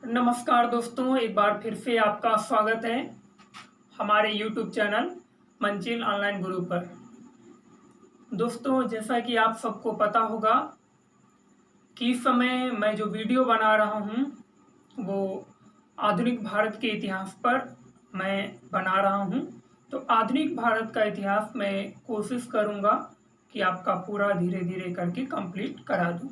नमस्कार दोस्तों, एक बार फिर से आपका स्वागत है हमारे YouTube चैनल मंजिल ऑनलाइन गुरु पर। दोस्तों, जैसा कि आप सबको पता होगा कि इस समय मैं जो वीडियो बना रहा हूं वो आधुनिक भारत के इतिहास पर मैं बना रहा हूं। तो आधुनिक भारत का इतिहास मैं कोशिश करूंगा कि आपका पूरा धीरे धीरे करके कंप्लीट करा दूं।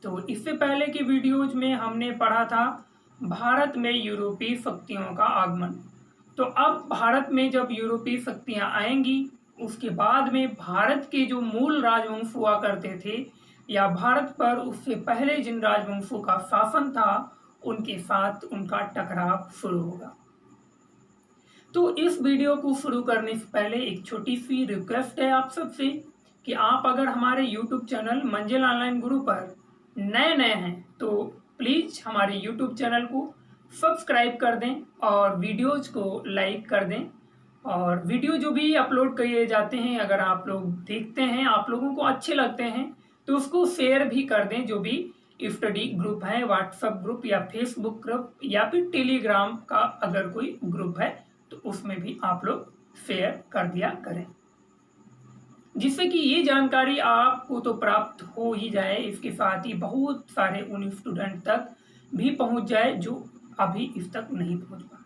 तो इससे पहले की वीडियोज में हमने पढ़ा था भारत में यूरोपीय शक्तियों का आगमन। तो अब भारत में जब यूरोपीय शक्तियां आएंगी उसके बाद में भारत के जो मूल राजवंश हुआ करते थे या भारत पर उससे पहले जिन राजवंशों का शासन था उनके साथ उनका टकराव शुरू होगा। तो इस वीडियो को शुरू करने से पहले एक छोटी सी रिक्वेस्ट है आप सबसे कि आप अगर हमारे YouTube चैनल मंजिल ऑनलाइन गुरु पर नए हैं तो प्लीज़ हमारे YouTube चैनल को सब्सक्राइब कर दें और वीडियोज़ को लाइक कर दें। और वीडियो जो भी अपलोड किए जाते हैं अगर आप लोग देखते हैं, आप लोगों को अच्छे लगते हैं तो उसको शेयर भी कर दें। जो भी स्टडी ग्रुप है, व्हाट्सएप ग्रुप या फेसबुक ग्रुप या फिर टेलीग्राम का अगर कोई ग्रुप है तो उसमें भी आप लोग शेयर कर दिया करें, जिससे कि ये जानकारी आपको तो प्राप्त हो ही जाए, इसके साथ ही बहुत सारे उन स्टूडेंट तक भी पहुंच जाए जो अभी इस तक नहीं पहुंच पा।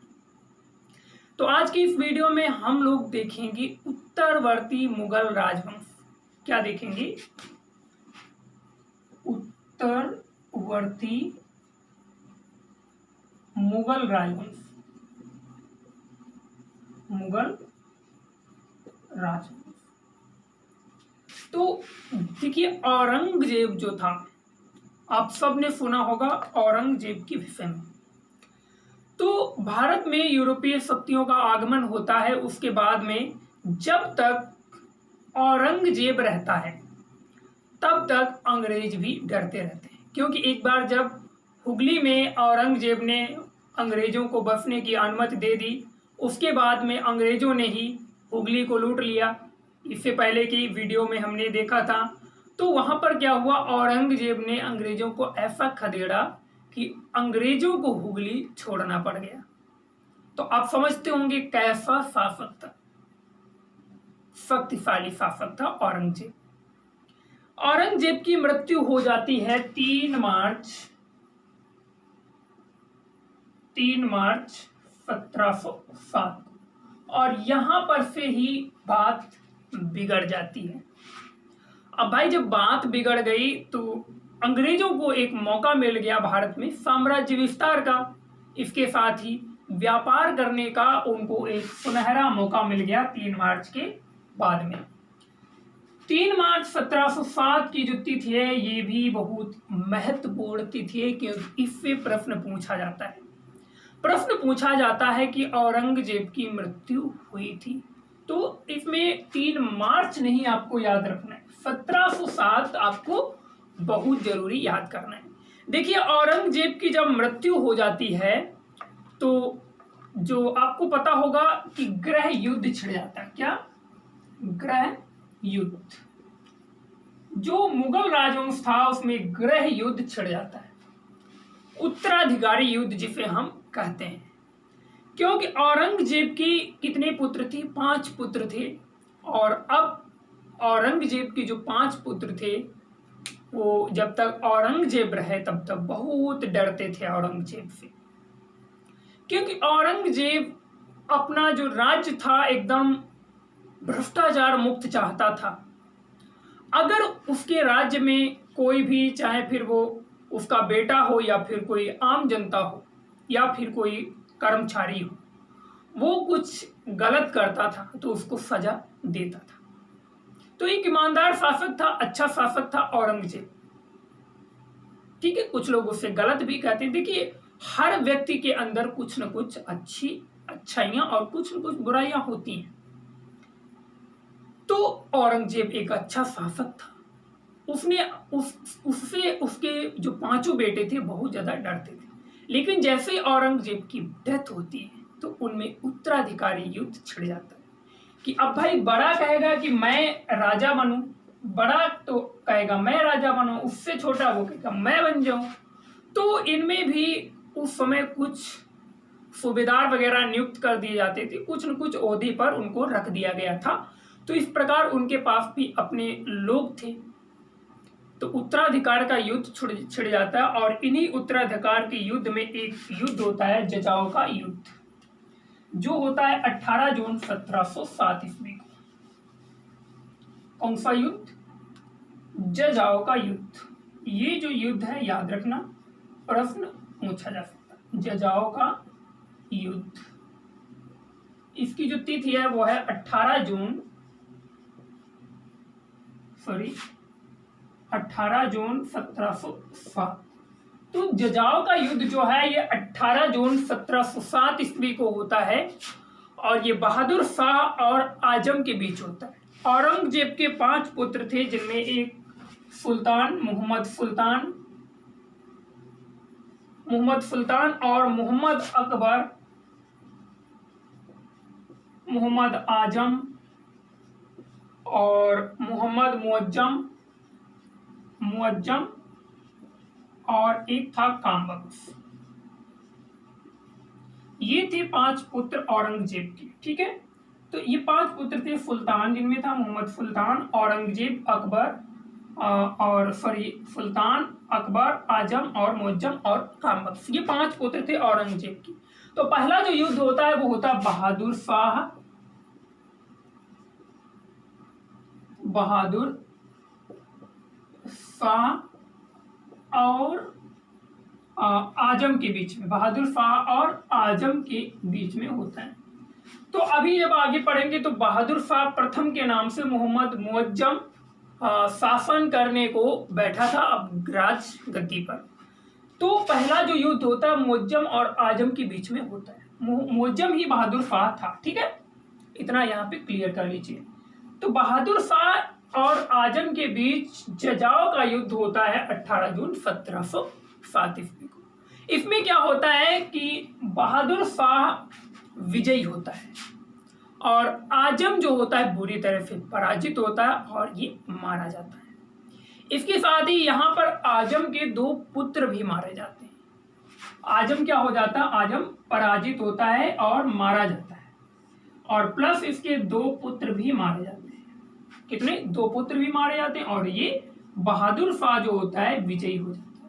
तो आज की इस वीडियो में हम लोग देखेंगे उत्तरवर्ती मुगल राजवंश। क्या देखेंगे? उत्तरवर्ती मुगल राजवंश, मुगल राजवंश। तो देखिए, औरंगजेब जो था, आप सबने सुना होगा औरंगजेब के विषय में। तो भारत में यूरोपीय शक्तियों का आगमन होता है, उसके बाद में जब तक औरंगजेब रहता है तब तक अंग्रेज भी डरते रहते हैं, क्योंकि एक बार जब हुगली में औरंगजेब ने अंग्रेजों को बसने की अनुमति दे दी, उसके बाद में अंग्रेजों ने ही हुगली को लूट लिया। इससे पहले की वीडियो में हमने देखा था। तो वहां पर क्या हुआ, औरंगजेब ने अंग्रेजों को ऐसा खदेड़ा कि अंग्रेजों को हुगली छोड़ना पड़ गया। तो आप समझते होंगे कैसा शासक था, शक्तिशाली शासक था औरंगजेब। औरंगजेब की मृत्यु हो जाती है 3 मार्च 1707 और यहां पर से ही बात बिगड़ जाती है। अब भाई जब बात बिगड़ गई तो अंग्रेजों को एक मौका मिल गया भारत में साम्राज्य विस्तार का, इसके साथ ही व्यापार करने का उनको एक सुनहरा मौका मिल गया 3 मार्च के बाद में। 3 मार्च 1707 की जो तिथि है ये भी बहुत महत्वपूर्ण तिथि है, क्योंकि इससे प्रश्न पूछा जाता है कि औरंगजेब की मृत्यु हुई थी। तो इसमें 3 मार्च नहीं आपको याद रखना है, 1707 आपको बहुत जरूरी याद करना है। देखिए, औरंगजेब की जब मृत्यु हो जाती है तो जो आपको पता होगा कि गृह युद्ध छिड़ जाता है। क्या? गृह युद्ध। जो मुगल राजवंश था उसमें गृह युद्ध छिड़ जाता है, उत्तराधिकारी युद्ध जिसे हम कहते हैं। क्योंकि औरंगजेब की कितने पुत्र थे? 5 पुत्र थे। और अब औरंगजेब के जो 5 पुत्र थे वो जब तक औरंगजेब रहे तब तक बहुत डरते थे औरंगजेब से, क्योंकि औरंगजेब अपना जो राज्य था एकदम भ्रष्टाचार मुक्त चाहता था। अगर उसके राज्य में कोई भी, चाहे फिर वो उसका बेटा हो या फिर कोई आम जनता हो या फिर कोई कर्मचारी हो, वो कुछ गलत करता था तो उसको सजा देता था। तो एक ईमानदार शासक था, अच्छा शासक था औरंगजेब। ठीक है, कुछ लोग उससे गलत भी कहते हैं। देखिए, हर व्यक्ति के अंदर कुछ न कुछ अच्छाइयां और कुछ न कुछ बुराइयां होती हैं। तो औरंगजेब एक अच्छा शासक था। उससे उसके जो 5 बेटे थे बहुत ज्यादा डरते थे। लेकिन जैसे ही औरंगजेब की डेथ होती है तो उनमें उत्तराधिकारी युद्ध छिड़ जाता है कि अब भाई बड़ा कहेगा कि मैं राजा बनूं, बड़ा तो कहेगा मैं राजा बनूं, उससे छोटा वो कहेगा मैं बन जाऊं। तो इनमें भी उस समय कुछ सूबेदार वगैरह नियुक्त कर दिए जाते थे, कुछ न कुछ ओहदे पर उनको रख दिया गया था। तो इस प्रकार उनके पास भी अपने लोग थे। तो उत्तराधिकार का युद्ध छिड़ जाता है और इन्हीं उत्तराधिकार के युद्ध में एक युद्ध होता है जजाओ का युद्ध, जो होता है 18 जून 1707 ईस्वी को। कौन सा युद्ध? जजाओ का युद्ध। ये जो युद्ध है याद रखना, प्रश्न पूछा जा सकता है। जजाओ का युद्ध, इसकी जो तिथि है वो है 18 जून 1707। तो जजाओ का युद्ध जो है ये 18 जून 1707 ईस्वी को होता है और ये बहादुर शाह और आजम के बीच होता है। औरंगजेब के 5 पुत्र थे, जिनमें एक सुल्तान मोहम्मद सुल्तान और मोहम्मद अकबर, मोहम्मद आजम और मोहम्मद मुअज्जम और एक था कामबख्श। ये थे 5 पुत्र औरंगजेब के। ठीक है, तो ये 5 पुत्र थे सुल्तान, जिनमें था मोहम्मद सुल्तान, औरंगजेब, अकबर सुल्तान, अकबर, आजम और मुअज्जम और कामबख्श। ये 5 पुत्र थे औरंगजेब की। तो पहला जो युद्ध होता है वो होता है बहादुर शाह और आजम के बीच में, बहादुर शाह और आजम के बीच में होता है। तो अभी जब आगे पढ़ेंगे तो बहादुर शाह प्रथम के नाम से मोहम्मद मुअज्जम शासन करने को बैठा था अब राज गद्दी पर। तो पहला जो युद्ध होता है मुअज्जम और आजम के बीच में होता है। मुअज्जम ही बहादुर शाह था। ठीक है, इतना यहाँ पे क्लियर कर लीजिए। तो बहादुर शाह और आजम के बीच जजाओ का युद्ध होता है 18 जून 1707 ईस्वी को। इसमें क्या होता है कि बहादुर शाह विजयी होता है और आजम जो होता है बुरी तरह से पराजित होता है और ये मारा जाता है। इसके साथ ही यहाँ पर आजम के 2 पुत्र भी मारे जाते हैं। आजम क्या हो जाता है? आजम पराजित होता है और मारा जाता है, और प्लस इसके 2 पुत्र भी मारे जाते हैं। कितने? 2 पुत्र भी मारे जाते हैं और ये बहादुर शाह जो होता है विजयी हो जाता है।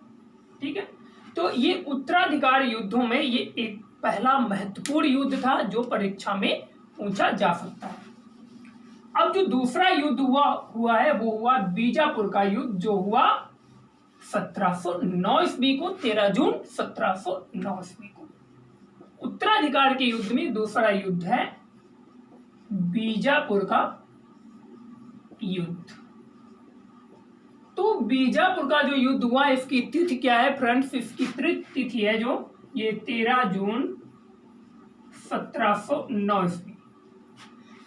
ठीक है, तो ये उत्तराधिकार युद्धों में ये एक पहला महत्वपूर्ण युद्ध था जो परीक्षा में पूछा जा सकता है। अब जो दूसरा युद्ध हुआ है वो हुआ बीजापुर का युद्ध, जो हुआ 1709 ईस्वी को, 13 जून 1709 ईस्वी को। उत्तराधिकार के युद्ध में दूसरा युद्ध है बीजापुर का युद्ध। तो बीजापुर का जो युद्ध हुआ, इसकी तिथि क्या है फ्रेंड्स? इसकी तिथि है जो ये 13 जून 1709 ईस्वी।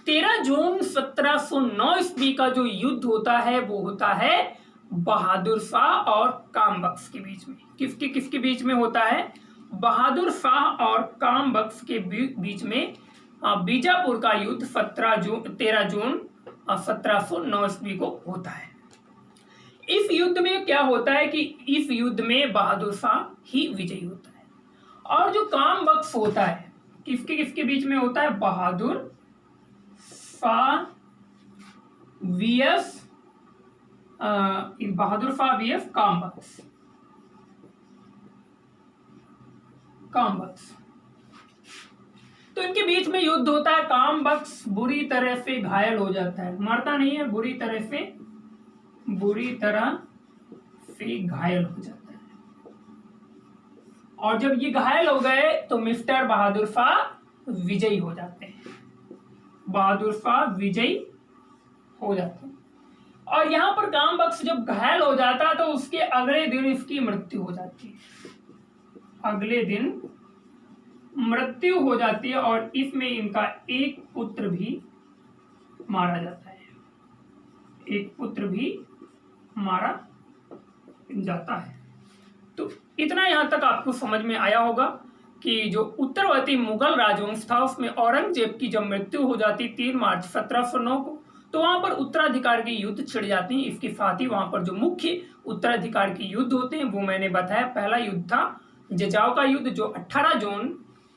13 जून 1709 ईस्वी का जो युद्ध होता है वो होता है बहादुर शाह और कामबख्श के बीच में। किसके बीच में होता है? बहादुर शाह और कामबख्श के बीच में बीजापुर का युद्ध 13 जून 1709 ईस्वी को होता है। इस युद्ध में क्या होता है कि इस युद्ध में बहादुर शाह ही विजयी होता है, और जो कामबख्श होता है किसके बीच में होता है? बहादुर शाह वीएस कामबख्श। तो इनके बीच में युद्ध होता है। कामबख्श बुरी तरह से घायल हो जाता है, मरता नहीं है, बुरी तरह से घायल हो जाता है। और जब ये घायल हो गए तो मिस्टर बहादुर शाह विजयी हो जाते हैं। बहादुर शाह विजयी हो जाते हैं। और यहाँ पर कामबख्श जब घायल हो जाता है तो उसके अगले दिन इसकी मृत्यु हो जाती है। अगले दिन मृत्यु हो जाती है और इसमें इनका एक पुत्र भी मारा जाता है। एक पुत्र भी मारा जाता है। तो इतना यहाँ तक आपको समझ में आया होगा कि जो उत्तरवर्ती मुगल राजवंश था उसमें औरंगजेब की जब मृत्यु हो जाती 3 मार्च 1709 को, तो वहां पर उत्तराधिकार के युद्ध छिड़ जाते हैं। इसके साथ ही वहां पर जो मुख्य उत्तराधिकार के युद्ध होते हैं वो मैंने बताया। पहला युद्ध था जजाव का युद्ध जो 18 जून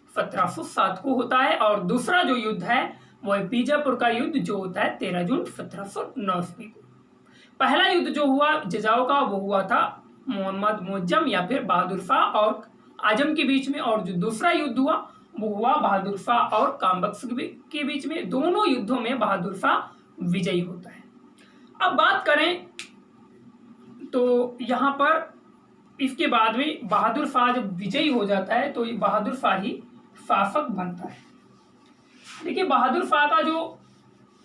1707 को होता है, और दूसरा जो युद्ध है वो है बीजापुर का युद्ध जो होता है 13 जून 1709 ईस्वी को। पहला युद्ध जो हुआ जजाव का वो हुआ था मोहम्मद मुअज्जम या फिर बहादुर शाह और आजम के बीच में, और जो दूसरा युद्ध हुआ वो हुआ बहादुर शाह और कामबख्श के बीच में। दोनों युद्धों में बहादुर शाह विजयी होता है। अब बात करें तो यहाँ पर इसके बाद में बहादुर शाह जब विजयी हो जाता है तो बहादुर शाह ही शासक बनता है। देखिए बहादुर शाह का जो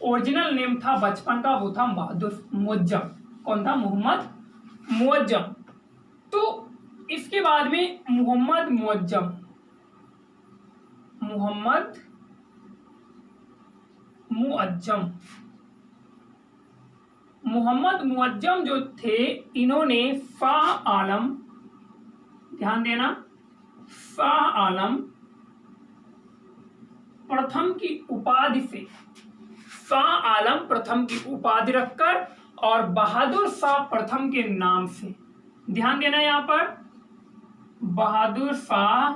ओरिजिनल नेम था बचपन का वो था बहादुर मुअज्जम। कौन था? मोहम्मद मुअज्जम। तो इसके बाद में मोहम्मद मुअज्जम जो थे, इन्होंने शाह आलम, ध्यान देना, शाह आलम प्रथम की उपाधि से, शाह आलम प्रथम की उपाधि रखकर और बहादुर शाह प्रथम के नाम से, ध्यान देना यहां पर, बहादुर शाह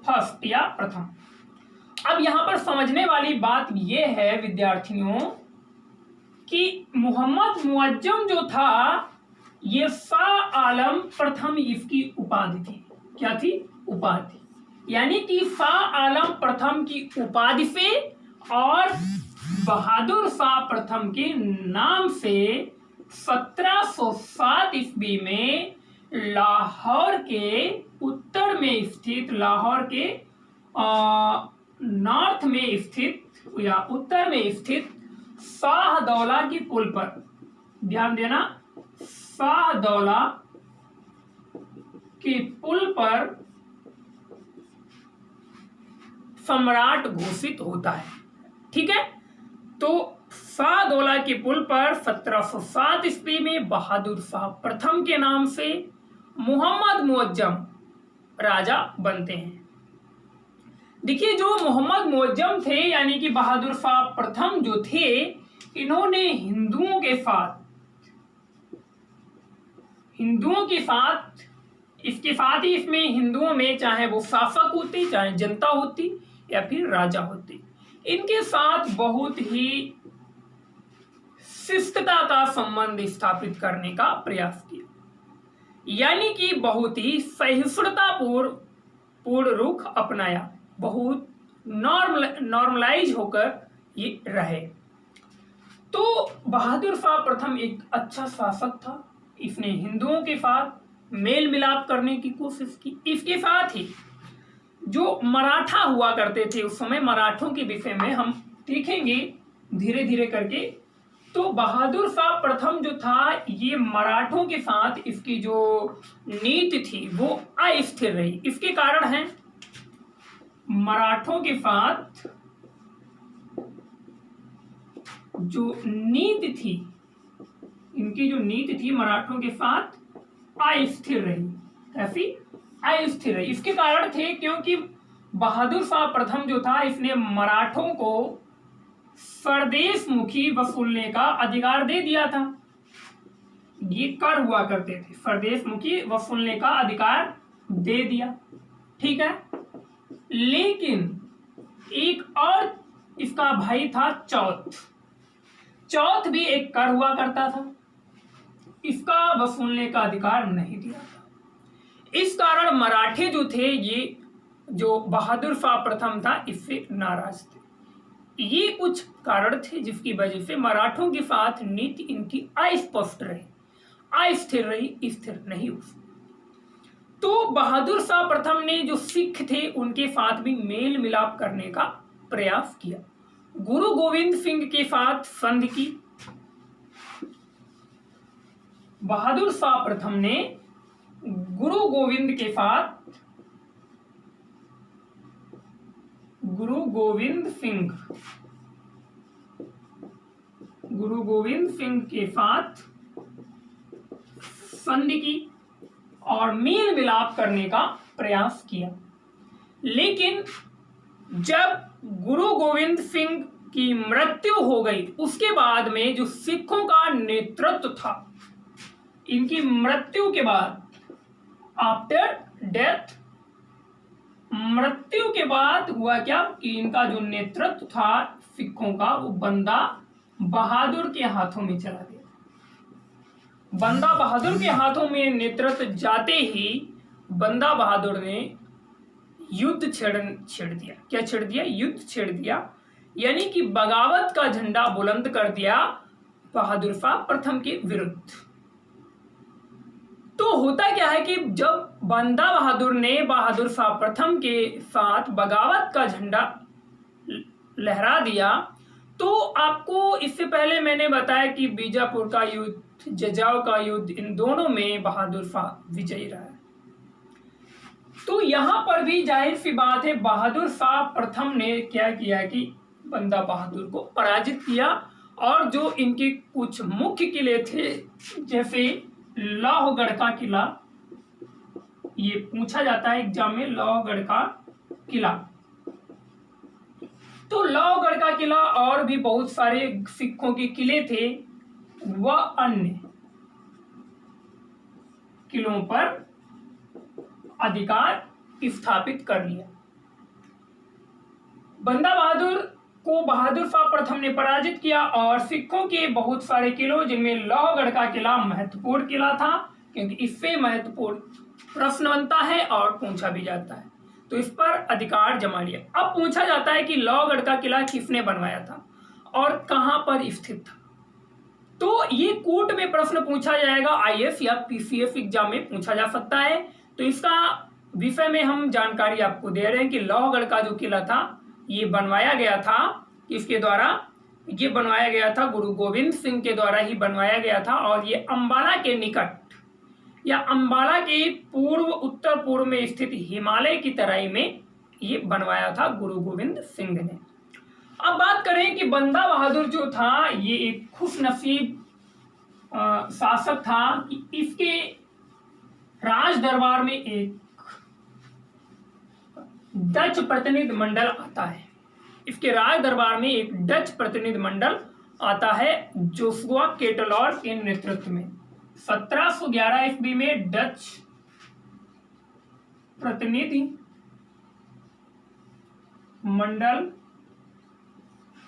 फर्स्ट या प्रथम। अब यहां पर समझने वाली बात यह है विद्यार्थियों कि मोहम्मद मुअज्जम जो था ये शाह आलम प्रथम इसकी उपाधि थी। क्या थी? उपाधि। यानी कि शाह आलम प्रथम की उपाधि से और बहादुर शाह प्रथम के नाम से 1707 ईस्वी में लाहौर के उत्तर में स्थित, लाहौर के नॉर्थ में स्थित या उत्तर में स्थित शाहदौला की पुल पर, ध्यान देना, शाहदौला के पुल पर सम्राट घोषित होता है। ठीक है, तो शाहदौला के पुल पर 1707 ईस्वी में बहादुर शाह प्रथम के नाम से मोहम्मद मुअज्जम राजा बनते हैं। देखिए जो मोहम्मद मुअज्जम थे यानी कि बहादुर शाह प्रथम जो थे, इन्होंने हिंदुओं के साथ इसके साथ ही इसमें हिंदुओं में चाहे वो शासक होते, चाहे जनता होती या फिर राजा होते, इनके साथ बहुत ही शिष्टता का संबंध स्थापित करने का प्रयास किया। यानी कि बहुत ही सहिष्णुता पूर्ण रुख अपनाया, बहुत नॉर्मलाइज होकर ये रहे। तो बहादुर शाह प्रथम एक अच्छा शासक था। इसने हिंदुओं के साथ मेल मिलाप करने की कोशिश की। इसके साथ ही जो मराठा हुआ करते थे उस समय, मराठों के विषय में हम देखेंगे धीरे धीरे करके। तो बहादुर शाह प्रथम जो था ये मराठों के साथ इसकी जो नीति थी वो अस्थिर रही। इसके कारण है मराठों के साथ जो नीति थी, इनकी जो नीति थी मराठों के साथ अस्थिर रही। कैसी? अस्थिर रही। इसके कारण थे क्योंकि बहादुर शाह प्रथम जो था इसने मराठों को स्वदेश मुखी वसूलने का अधिकार दे दिया था। ये कर हुआ करते थे, स्वदेश मुखी वसूलने का अधिकार दे दिया। ठीक है, लेकिन एक और इसका भाई था चौथ भी एक कर हुआ करता था, इसका वसूलने का अधिकार नहीं दिया था। इस कारण मराठे जो थे, ये जो बहादुर शाह प्रथम था इससे नाराज थे। ये कुछ कारण थे जिसकी वजह से मराठों के साथ नीति इनकी अस्पष्ट रही, अस्थिर रही, स्थिर नहीं हुई। तो बहादुर शाह प्रथम ने जो सिख थे उनके साथ भी मेल मिलाप करने का प्रयास किया। गुरु गोविंद सिंह के साथ संधि की। बहादुर शाह प्रथम ने गुरु गोविंद सिंह के साथ संधि की और मेल मिलाप करने का प्रयास किया। लेकिन जब गुरु गोविंद सिंह की मृत्यु हो गई उसके बाद में जो सिखों का नेतृत्व था, इनकी मृत्यु के बाद आफ्टर डेथ, मृत्यु के बाद हुआ क्या कि इनका जो नेतृत्व था सिखों का वो बंदा बहादुर के हाथों में चला गया। बंदा बहादुर के हाथों में नेतृत्व जाते ही बंदा बहादुर ने युद्ध छेड़ दिया। क्या छेड़ दिया? युद्ध छेड़ दिया, यानी कि बगावत का झंडा बुलंद कर दिया बहादुर शाह प्रथम के विरुद्ध। तो होता क्या है कि जब बंदा बहादुर ने बहादुर शाह प्रथम के साथ बगावत का झंडा लहरा दिया, तो आपको इससे पहले मैंने बताया कि बीजापुर का युद्ध, जजाव का युद्ध, इन दोनों में बहादुर शाह विजयी रहा। तो यहां पर भी जाहिर सी बात है बहादुर शाह प्रथम ने क्या किया कि बंदा बहादुर को पराजित किया, और जो इनके कुछ मुख्य किले थे जैसे लौहगढ़ का किला, ये पूछा जाता है एग्जाम में, लौहगढ़ का किला। तो लौहगढ़ का किला और भी बहुत सारे सिखों के किले थे, वह अन्य किलों पर अधिकार स्थापित कर लिया। बंदा बहादुर को बहादुर शाह प्रथम ने पराजित किया और सिखों के बहुत सारे किलों, जिनमें लौहगढ़ का किला महत्वपूर्ण किला था, क्योंकि इससे महत्वपूर्ण प्रश्न बनता है और पूछा भी जाता है, तो इस पर अधिकार जमा लिया। अब पूछा जाता है कि लौहगढ़ का किला किसने बनवाया था और कहां पर स्थित था। तो ये कूट में प्रश्न पूछा जाएगा, आईएएस या पीसीएस एग्जाम में पूछा जा सकता है। तो इसका विषय में हम जानकारी आपको दे रहे हैं कि लौहगढ़ का जो किला था ये बनवाया गया था किसके द्वारा? ये बनवाया गया था गुरु गोविंद सिंह के द्वारा ही बनवाया गया था, और ये अंबाला के निकट या अंबाला के पूर्व उत्तर पूर्व में स्थित हिमालय की तराई में ये बनवाया था गुरु गोविंद सिंह ने। अब बात करें कि बंदा बहादुर जो था ये एक खुशनसीब शासक था कि इसके राज दरबार में एक डच प्रतिनिधि मंडल आता है। इसके राज दरबार में एक डच प्रतिनिधि मंडल आता है जोशुआ केटलॉर के नेतृत्व में। 1711 ईस्वी में डच प्रतिनिधि मंडल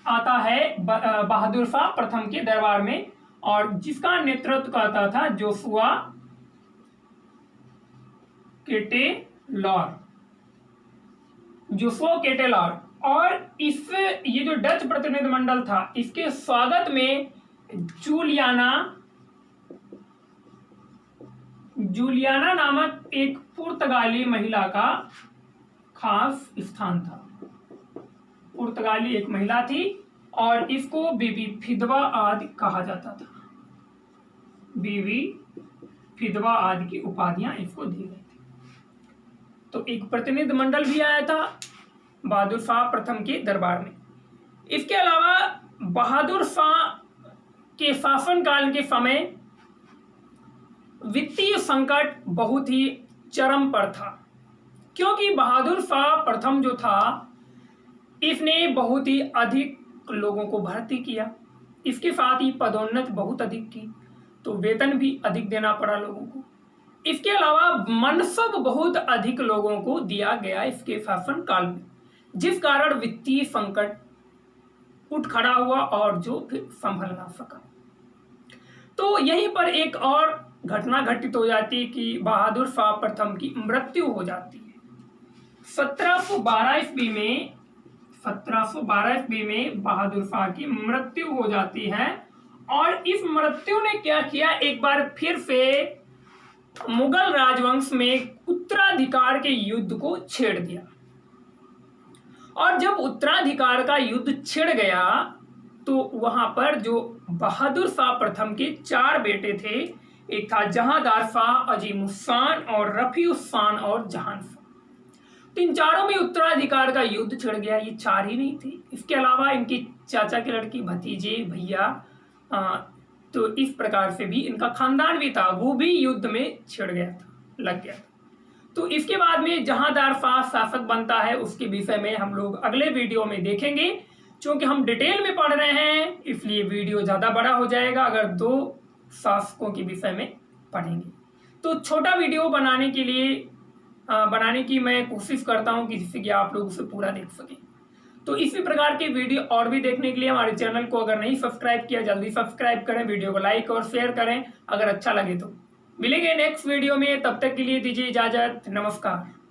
आता है बहादुर शाह प्रथम के दरबार में, और जिसका नेतृत्व करता था जोशुआ केटेलॉर। और इस ये जो डच प्रतिनिधि मंडल था इसके स्वागत में जूलियाना नामक एक पुर्तगाली महिला का खास स्थान था। पुर्तगाली एक महिला थी और इसको बीबी फिदवा आदि कहा जाता था। बीबी फिदवा आदि की उपाधियां इसको दी गई थी। तो एक प्रतिनिधि मंडल भी आया था बहादुर शाह प्रथम के दरबार में। इसके अलावा बहादुर शाह के शासनकाल के समय वित्तीय संकट बहुत ही चरम पर था, क्योंकि बहादुर शाह प्रथम जो था इसने बहुत ही अधिक लोगों को भर्ती किया, इसके साथ ही पदोन्नति बहुत अधिक की, तो वेतन भी अधिक देना पड़ा लोगों को। इसके अलावा मनसब बहुत अधिक लोगों को दिया गया इसके शासन काल में, जिस कारण वित्तीय संकट उठ खड़ा हुआ और जो फिर संभल ना सका। तो यहीं पर एक और घटना घटित हो जाती है कि बहादुर शाह प्रथम की मृत्यु हो जाती है। 1712 ईस्वी में बहादुर शाह की मृत्यु हो जाती है, और इस मृत्यु ने क्या किया, एक बार फिर से मुगल राजवंश में उत्तराधिकार के युद्ध को छेड़ दिया। और जब उत्तराधिकार का युद्ध छिड़ गया तो वहां पर जो बहादुर शाह प्रथम के 4 बेटे थे, एक था जहांदार शाह, अजीमुस्सान और रफीउस्सान और जहान शाह। तो इन चारों में उत्तराधिकार का युद्ध छिड़ गया। ये 4 ही नहीं थे, इसके अलावा इनकी चाचा की लड़की, भतीजे, भैया, तो इस प्रकार से भी इनका खानदान भी था, वो भी युद्ध में छिड़ गया था, लग गया था। तो इसके बाद में जहांदार शाह शासक बनता है, उसके विषय में हम लोग अगले वीडियो में देखेंगे। क्योंकि हम डिटेल में पढ़ रहे हैं इसलिए वीडियो ज़्यादा बड़ा हो जाएगा अगर 2 शासकों के विषय में पढ़ेंगे। तो छोटा वीडियो बनाने की मैं कोशिश करता हूं कि जिससे कि आप लोग उसे पूरा देख सकें। तो इसी प्रकार के वीडियो और भी देखने के लिए हमारे चैनल को अगर नहीं सब्सक्राइब किया, जल्दी सब्सक्राइब करें, वीडियो को लाइक और शेयर करें अगर अच्छा लगे तो। मिलेंगे नेक्स्ट वीडियो में, तब तक के लिए दीजिए इजाजत, नमस्कार।